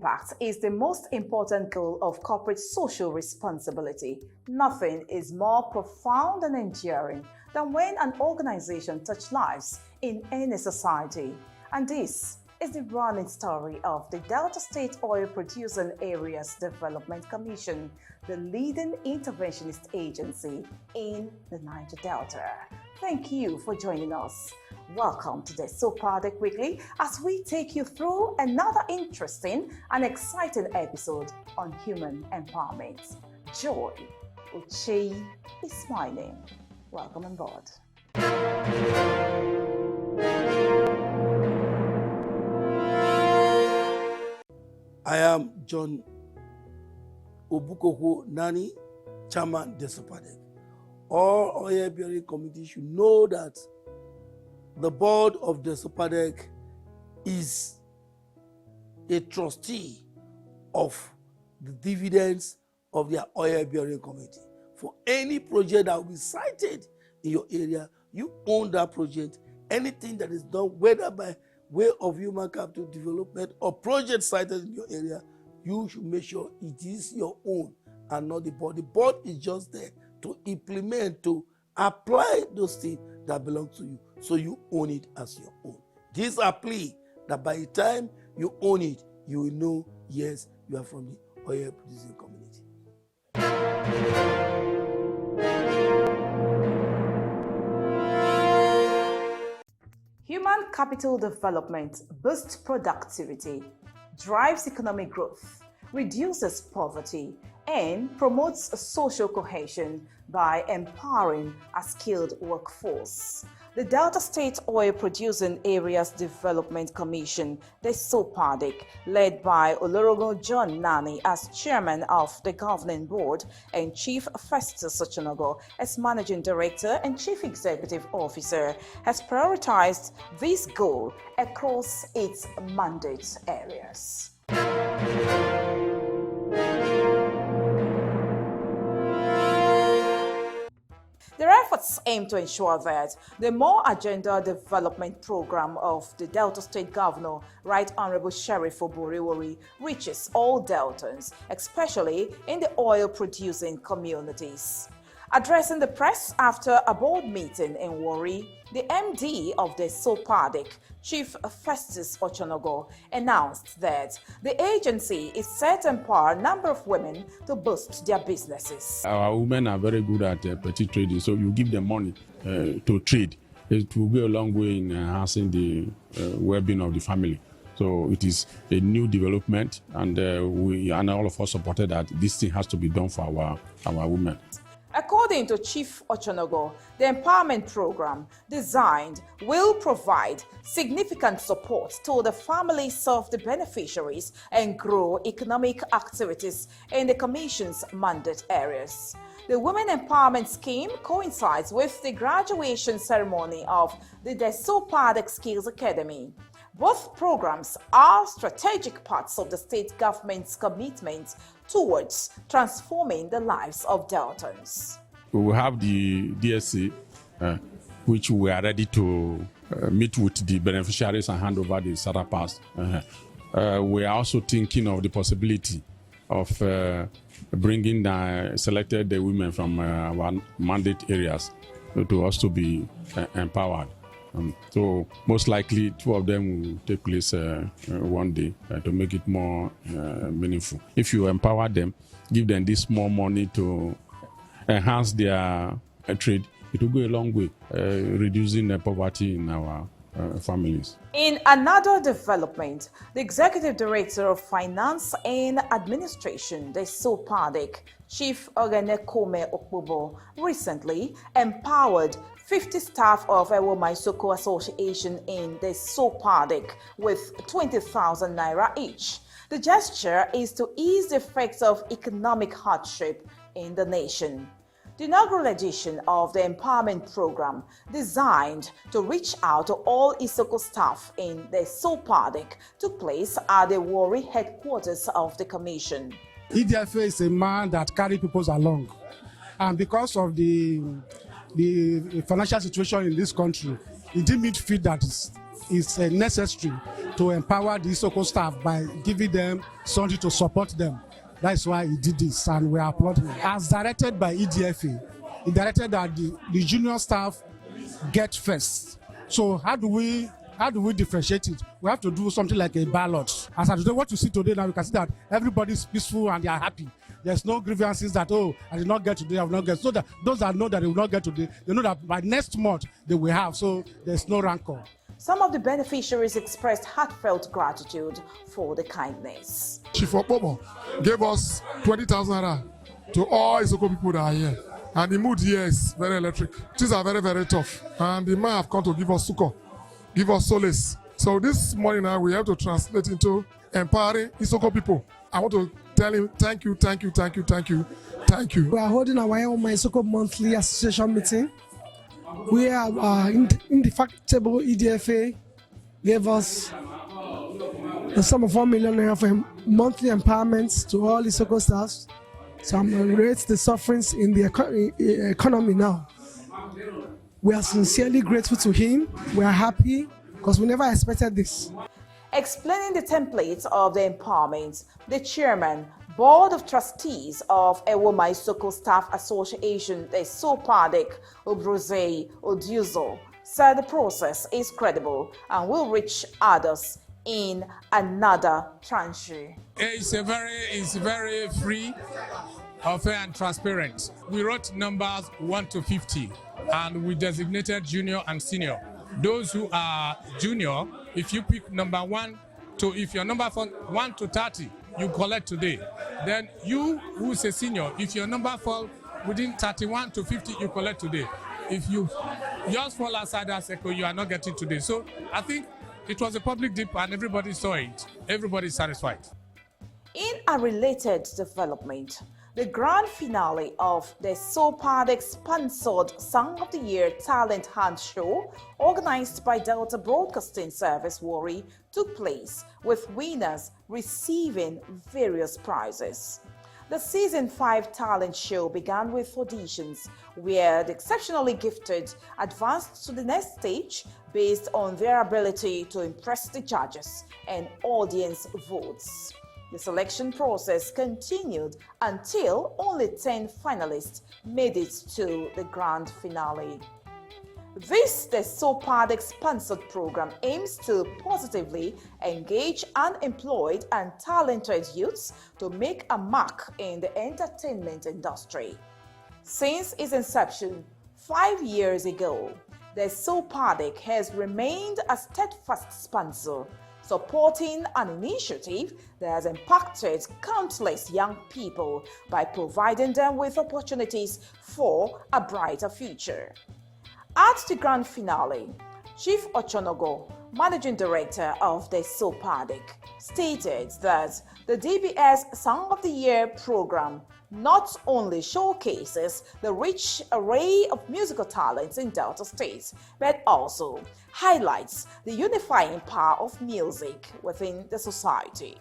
impact is the most important goal of corporate social responsibility. Nothing is more profound and enduring than when an organization touches lives in any society. And this is the running story of the Delta State Oil Producing Areas Development Commission, the leading interventionist agency in the Niger Delta. Thank you for joining us. Welcome to Desopadec Weekly as we take you through another interesting and exciting episode on human empowerment. Joy Uche is my name. Welcome on board. I am John Obukoho Nani, Chairman Desopadec. All oil bearing committees should know that the board of Desopadec is a trustee of the dividends of their oil bearing committee. For any project that will be cited in your area, you own that project. Anything that is done, whether by way of human capital development or project cited in your area, you should make sure it is your own and not the board. The board is just there to implement, to apply those things that belong to you, so you own it as your own. This a plea that by the time you own it, you will know, yes, you are from the oil producing community. Human capital development boosts productivity, drives economic growth, reduces poverty, and promotes social cohesion by empowering a skilled workforce. The Delta State Oil Producing Areas Development Commission, Desopadec, led by Olorogo John Nani as chairman of the governing board and Chief Festus Ochinogo as managing director and chief executive officer, has prioritized this goal across its mandate areas. Their efforts aim to ensure that the more agenda development program of the Delta State Governor, Right Honorable Sheriff Oboriwori, reaches all Deltans, especially in the oil-producing communities. Addressing the press after a board meeting in Warri, the MD of the Desopadec, Chief Festus Ochinogo, announced that the agency is set to empower a number of women to boost their businesses. Our women are very good at petty trading, so you give them money to trade. It will go a long way in enhancing the well-being of the family. So it is a new development, and all of us supported that this thing has to be done for our women. According to Chief Ochinogo, the empowerment program designed will provide significant support to the families of the beneficiaries and grow economic activities in the Commission's mandate areas. The Women Empowerment Scheme coincides with the graduation ceremony of the Desopadec Skills Academy. Both programs are strategic parts of the state government's commitment towards transforming the lives of Deltans. We will have the DSC, which we are ready to meet with the beneficiaries and hand over the starter pass. We are also thinking of the possibility of bringing the selected women from our mandate areas to us to be empowered. So most likely 2 of them will take place one day to make it more meaningful. If you empower them, give them this small money to enhance their trade, it will go a long way, reducing the poverty in our families. In another development, the Executive Director of Finance and Administration, Desopadec, Chief Oganekome Okpobo, recently empowered 50 staff of Ewo Maisoko Association in Desopadec with 20,000 naira each. The gesture is to ease the effects of economic hardship in the nation. The inaugural edition of the empowerment program, designed to reach out to all Isoko staff in Desopadec, took place at the Warri headquarters of the commission. EDFA is a man that carries people along, and because of the financial situation in this country, it didn't meet fit that it's necessary to empower the Isoko staff by giving them something to support them. That's why he did this, and we are applauding him. As directed by EDFA, he directed that the junior staff get first. So how do we differentiate it? We have to do something like a ballot. As I today, what you see today now, you can see that everybody is peaceful and they are happy. There's no grievances that, oh, I did not get today, I will not get. So that those that know that they will not get today, they know that by next month they will have. So there's no rancor. Some of the beneficiaries expressed heartfelt gratitude for the kindness. Chief Opobo gave us 20,000 naira to all Isoko people that are here. And the mood here is very electric. Things are very, very tough. And the man have come to give us succor, give us solace. So this morning now we have to translate into empowering Isoko people. I want to tell him thank you, thank you, thank you, thank you, thank you. We are holding our Isoko monthly association meeting. We are indefatigable EDFA gave us the sum of 1 million naira for monthly empowerment to all Isoko staffs. So I'm going to rate the sufferings in the economy now. We are sincerely grateful to him. We are happy because we never expected this. Explaining the templates of the empowerment, the chairman, Board of Trustees of Ewoma Isoko Staff Association, Desopadec, Obrose, Odiuzo, said the process is credible and will reach others in another tranche. It's very free, fair and transparent. We wrote numbers 1 to 50 and we designated junior and senior. Those who are junior, if you pick number 1 to, if your number from 1 to 30, you collect today. Then you who's a senior, if your number fall within 31 to 50, you collect today. If you just fall outside that circle, you are not getting today. So I think it was a public dip and everybody saw it. Everybody is satisfied. In a related development, the grand finale of the Desopadec-sponsored Song of the Year Talent Hunt Show, organized by Delta Broadcasting Service Warri, took place with winners receiving various prizes. The Season 5 talent show began with auditions, where the exceptionally gifted advanced to the next stage based on their ability to impress the judges and audience votes. The selection process continued until only 10 finalists made it to the grand finale. This Desopadec-sponsored program aims to positively engage unemployed and talented youths to make a mark in the entertainment industry. Since its inception 5 years ago, Desopadec has remained a steadfast sponsor, supporting an initiative that has impacted countless young people by providing them with opportunities for a brighter future. At the grand finale, Chief Ochonogo, Managing Director of Desopadec, stated that the DBS Song of the Year program not only showcases the rich array of musical talents in Delta State, but also highlights the unifying power of music within the society.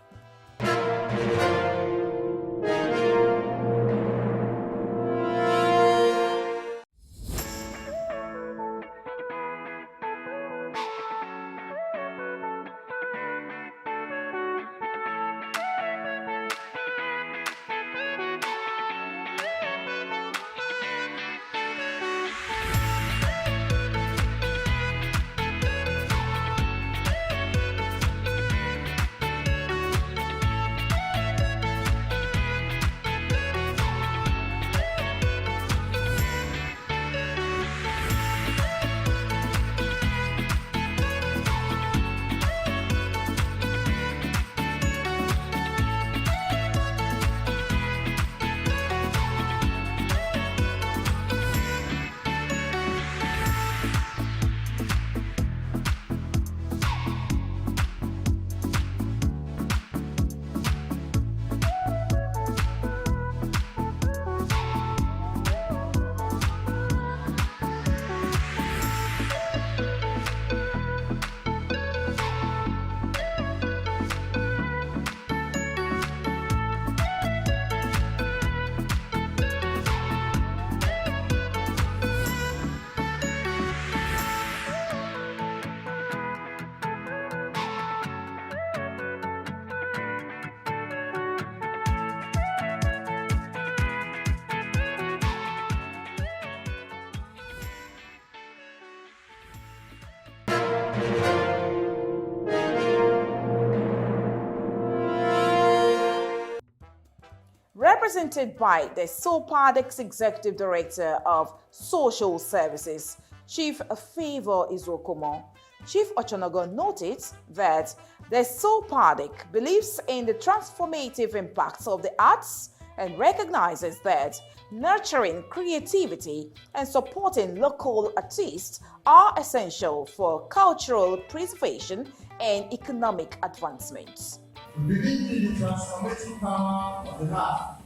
represented by the Desopadec's Executive Director of Social Services, Chief Favor Izokomo. Chief Ochonogo noted that the Desopadec believes in the transformative impacts of the arts and recognizes that nurturing creativity and supporting local artists are essential for cultural preservation and economic advancement. We believe in the transformative power of the art.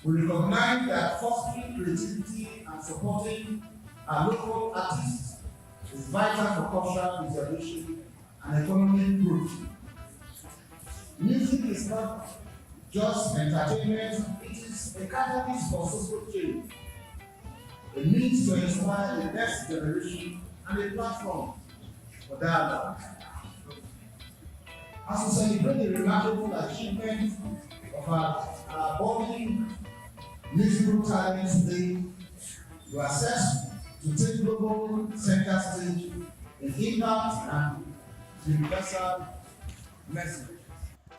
We recognize that fostering creativity and supporting our local artists is vital for cultural preservation and economic growth. Music is not just entertainment, it is a catalyst for social change. It means to inspire the next generation and a platform for dialogue. As we celebrate the remarkable achievement of our budding musical talent today, we are set to take global center stage in impact and universal message.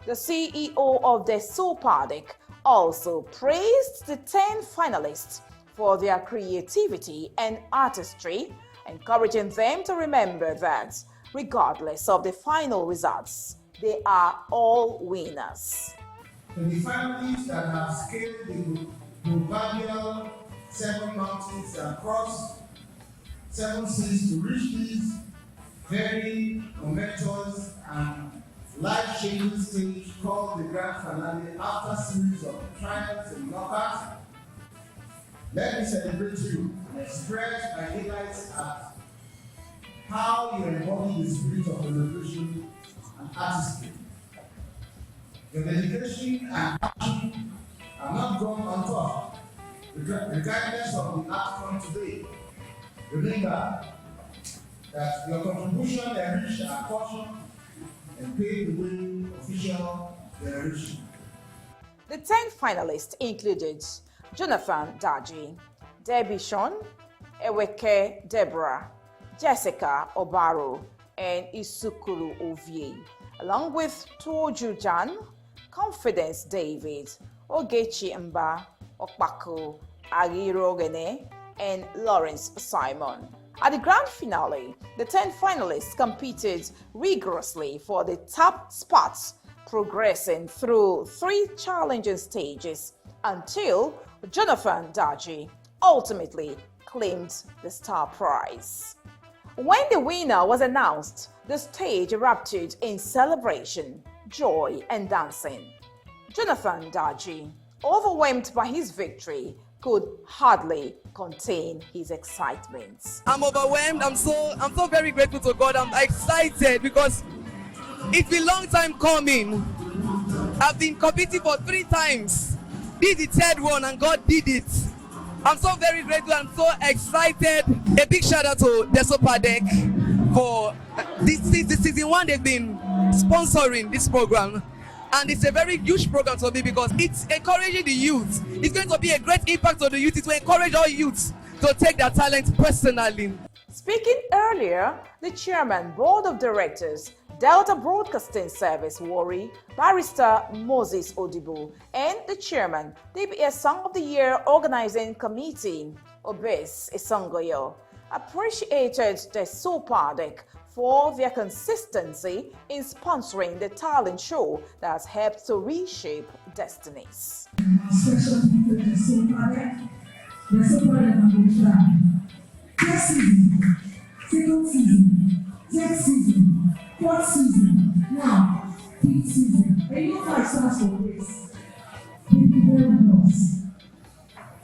The CEO of the Desopadec also praised the 10 finalists for their creativity and artistry, encouraging them to remember that, regardless of the final results, they are all winners. To the families that have scaled the proverbial 7 mountains and crossed 7 seas to reach these very momentous and life-changing stage called the grand finale after a series of trials and knockouts, let me celebrate you and express my delight at how you embody the spirit of celebration and artistry. Your dedication and passion are not gone untouched, regardless of the outcome today. Remember that your contribution enriched our culture and paved the way for future generations. The 10 finalists included Jonathan Daji, Debbie Sean, Eweke Deborah, Jessica Obaro, and Isukuru Ovie, along with Toju Jan, Confidence David, Ogechi Mba, Okpako, Agirogene, and Lawrence Simon. At the grand finale, the 10 finalists competed rigorously for the top spots, progressing through 3 challenging stages until Jonathan Daji ultimately claimed the star prize. When the winner was announced, the stage erupted in celebration, joy, and dancing. Jonathan Daji, overwhelmed by his victory, could hardly contain his excitement. I'm overwhelmed. I'm so very grateful to God. I'm excited because it's been a long time coming. I've been competing for 3 times. This is the 3rd one and God did it. I'm so very grateful. I'm so excited. A big shout out to Desopadec for this season 1. They've been sponsoring this program. And it's a very huge program to me because it's encouraging the youth. It's going to be a great impact on the youth. It will encourage all youths to take their talent personally. Speaking earlier, the Chairman, Board of Directors, Delta Broadcasting Service, Warri, Barrister Moses Odibo, and the Chairman, DBS Song of the Year Organizing Committee, Obes Isongoyo, appreciated the Desopadec for their consistency in sponsoring the talent show that has helped to reshape destinies. Special people to Desopadec. Desopadec on the plan. First season, 2nd season, 3rd season, 4th season, now 5th season. And you know how it starts for this. They develop us.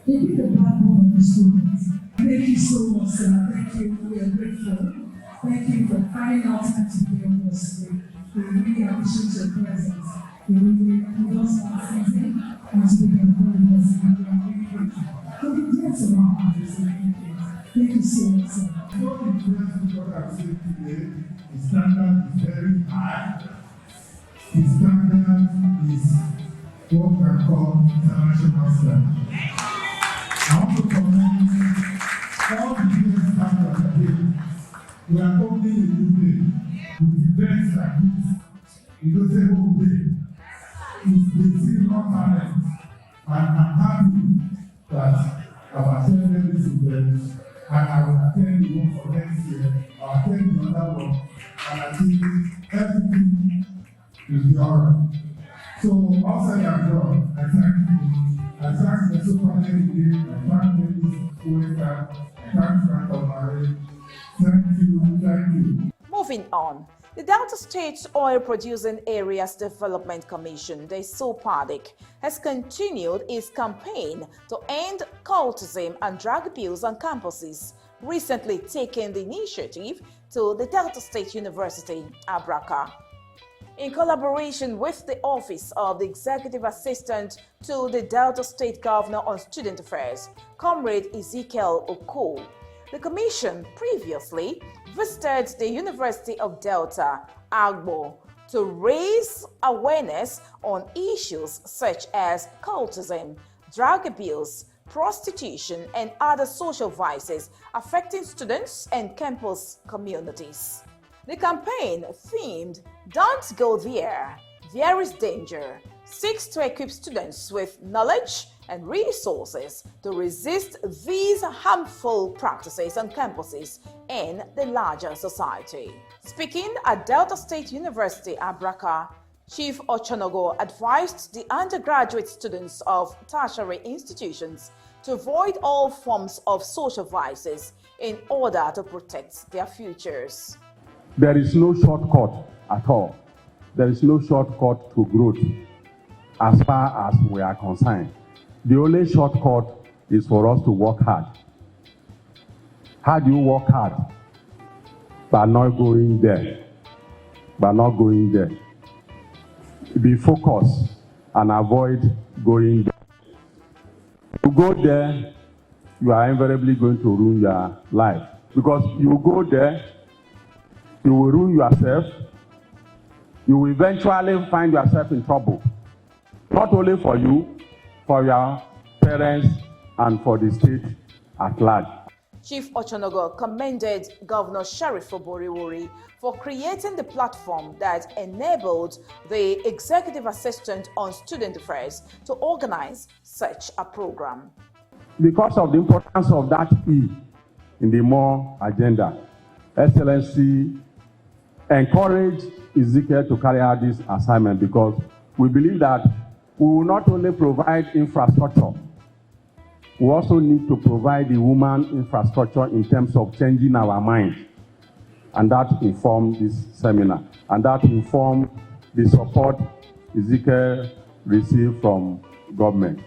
They be the backbone of the students. Thank you so much, sir. Thank you. We are grateful. Thank you for finding out time to be on us today. We really appreciate your presence. We really with us on season and to be with us. And we are really grateful. For the depths of our hearts, thank you so much, sir. What the president has said today, the standard is very high. The standard is what we call international standard. I want to commend all the business partners again. We are opening a new day with events like this. You don't say, oh, day. It's the single talent. I'm happy that I've attended this event, and I will attend the one for next year. I'll attend the other one, and I think everything will be all right. So, outside and done, I thank you. I thank the Desopadec again. I thank Ladies Uweka. I thank Frank Omari. Thank you. Thank you. Moving on, the Delta State Oil Producing Areas Development Commission, Desopadec, has continued its campaign to end cultism and drug abuse on campuses, recently taking the initiative to the Delta State University, Abraka. In collaboration with the Office of the Executive Assistant to the Delta State Governor on Student Affairs, Comrade Ezekiel Oko, the Commission previously visited the University of Delta, Agbo, to raise awareness on issues such as cultism, drug abuse, prostitution, and other social vices affecting students and campus communities. The campaign, themed "Don't Go There, There is Danger," seeks to equip students with knowledge and resources to resist these harmful practices on campuses and the larger society. Speaking at Delta State University, Abraka, Chief Ochonogo advised the undergraduate students of tertiary institutions to avoid all forms of social vices in order to protect their futures. There is no shortcut at all. There is no shortcut to growth as far as we are concerned. The only shortcut is for us to work hard. How do you work hard? By not going there. By not going there. Be focused and avoid going there. You go there, you are invariably going to ruin your life. Because you go there, you will ruin yourself. You will eventually find yourself in trouble. Not only for you, for your parents, and for the state at large. Chief Ochonogo commended Governor Sheriff Oboriwori for creating the platform that enabled the Executive Assistant on Student Affairs to organize such a program. Because of the importance of that E in the more agenda, Excellency encourage Ezekiel to carry out this assignment, because we believe that we will not only provide infrastructure, we also need to provide the woman infrastructure in terms of changing our mind. And that informed this seminar. And that informed the support Ezekiel received from government.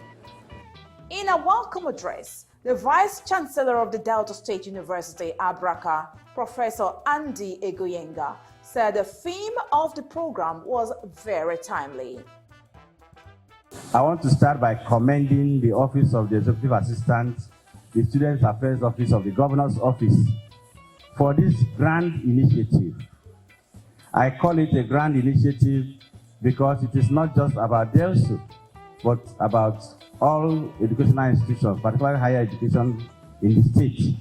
In a welcome address, the Vice Chancellor of the Delta State University, Abraka, Professor Andy Egoyenga, said the theme of the program was very timely. I want to start by commending the Office of the Executive Assistant, the Student Affairs Office of the Governor's Office, for this grand initiative. I call it a grand initiative because it is not just about DELSU, but about all educational institutions, particularly higher education in the state.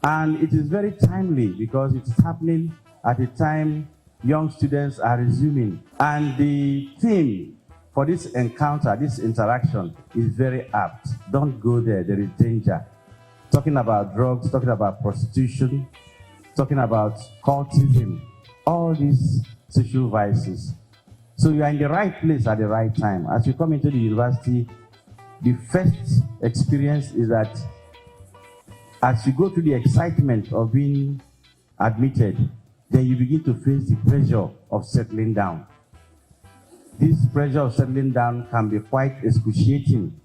And it is very timely because it is happening at a time young students are resuming. And the theme for this encounter, this interaction, is very apt. Don't go there, there is danger. Talking about drugs, talking about prostitution, talking about cultism, all these social vices. So you are in the right place at the right time. As you come into the university, the first experience is that as you go through the excitement of being admitted, then you begin to face the pressure of settling down. This pressure of settling down can be quite excruciating.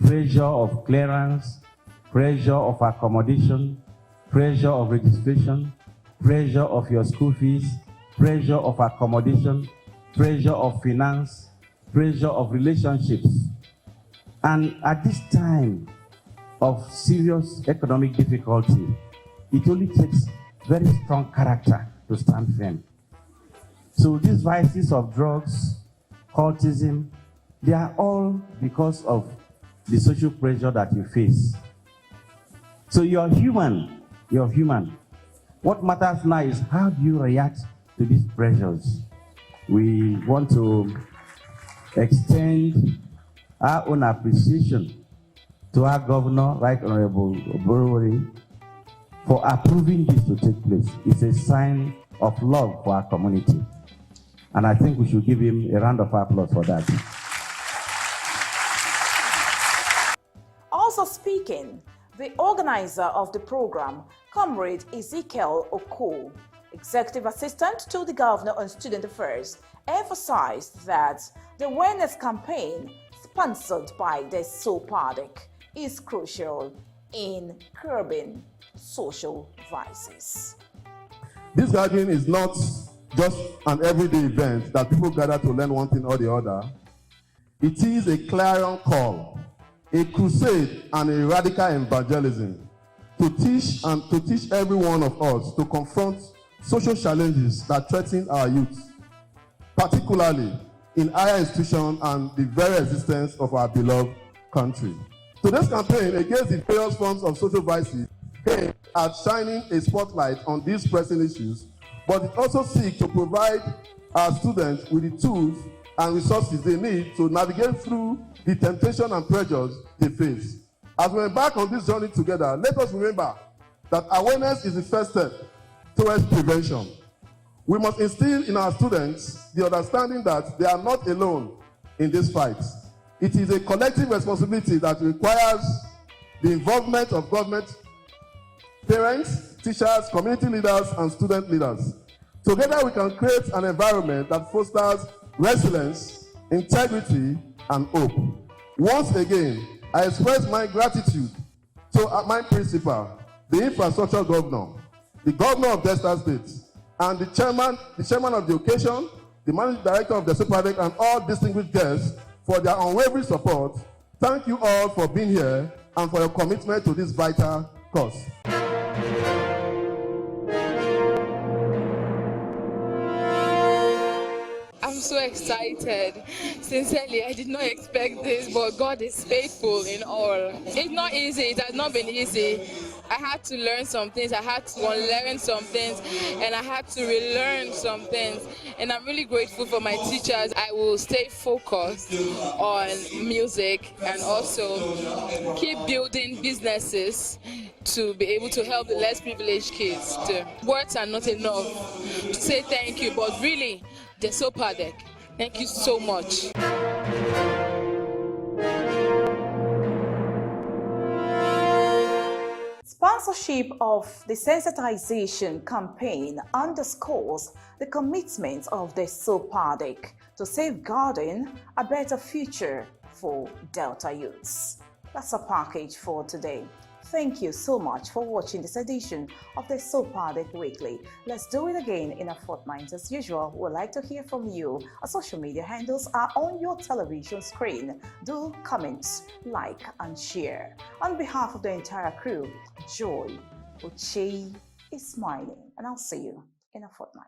Pressure of clearance, pressure of accommodation, pressure of registration, pressure of your school fees, pressure of accommodation, pressure of finance, pressure of relationships. And at this time of serious economic difficulty, it only takes very strong character to stand firm. So these vices of drugs, cultism, they are all because of the social pressure that you face. So you're human, you're human. What matters now is how do you react to these pressures? We want to extend our own appreciation to our Governor, Right Honorable Oborowori, for approving this to take place. It's a sign of love for our community. And I think we should give him a round of applause for that. Also speaking, the organizer of the program, Comrade Ezekiel Oko, Executive Assistant to the Governor on Student Affairs, emphasized that the awareness campaign sponsored by Desopadec is crucial in curbing social vices. This gathering is not just an everyday event that people gather to learn one thing or the other. It is a clarion call, a crusade and a radical evangelism to teach every one of us to confront social challenges that threaten our youth, particularly in higher institutions and the very existence of our beloved country. Today's campaign against the various forms of social vices aims at shining a spotlight on these pressing issues, but it also seeks to provide our students with the tools and resources they need to navigate through the temptation and pressures they face. As we embark on this journey together, let us remember that awareness is the first step towards prevention. We must instill in our students the understanding that they are not alone in this fight. It is a collective responsibility that requires the involvement of government, parents, teachers, community leaders, and student leaders. Together we can create an environment that fosters resilience, integrity, and hope. Once again, I express my gratitude to my principal, the infrastructure governor, the governor of Delta State, and the chairman of the occasion, the managing director of the Desopadec, and all distinguished guests for their unwavering support. Thank you all for being here and for your commitment to this vital cause. I'm so excited. Sincerely, I did not expect this, but God is faithful in all. It's not easy. It has not been easy. I had to learn some things. I had to unlearn some things, and I had to relearn some things. And I'm really grateful for my teachers. I will stay focused on music and also keep building businesses to be able to help the less privileged kids too. Words are not enough to say thank you, but really, Desopadec, thank you so much. Sponsorship of the sensitization campaign underscores the commitment of the Desopadec to safeguarding a better future for Delta youths. That's a package for today. Thank you so much for watching this edition of the Desopadec Weekly. Let's do it again in a fortnight as usual. We'd like to hear from you. Our social media handles are on your television screen. Do comment, like, and share. On behalf of the entire crew, Joy Uche is smiling, and I'll see you in a fortnight.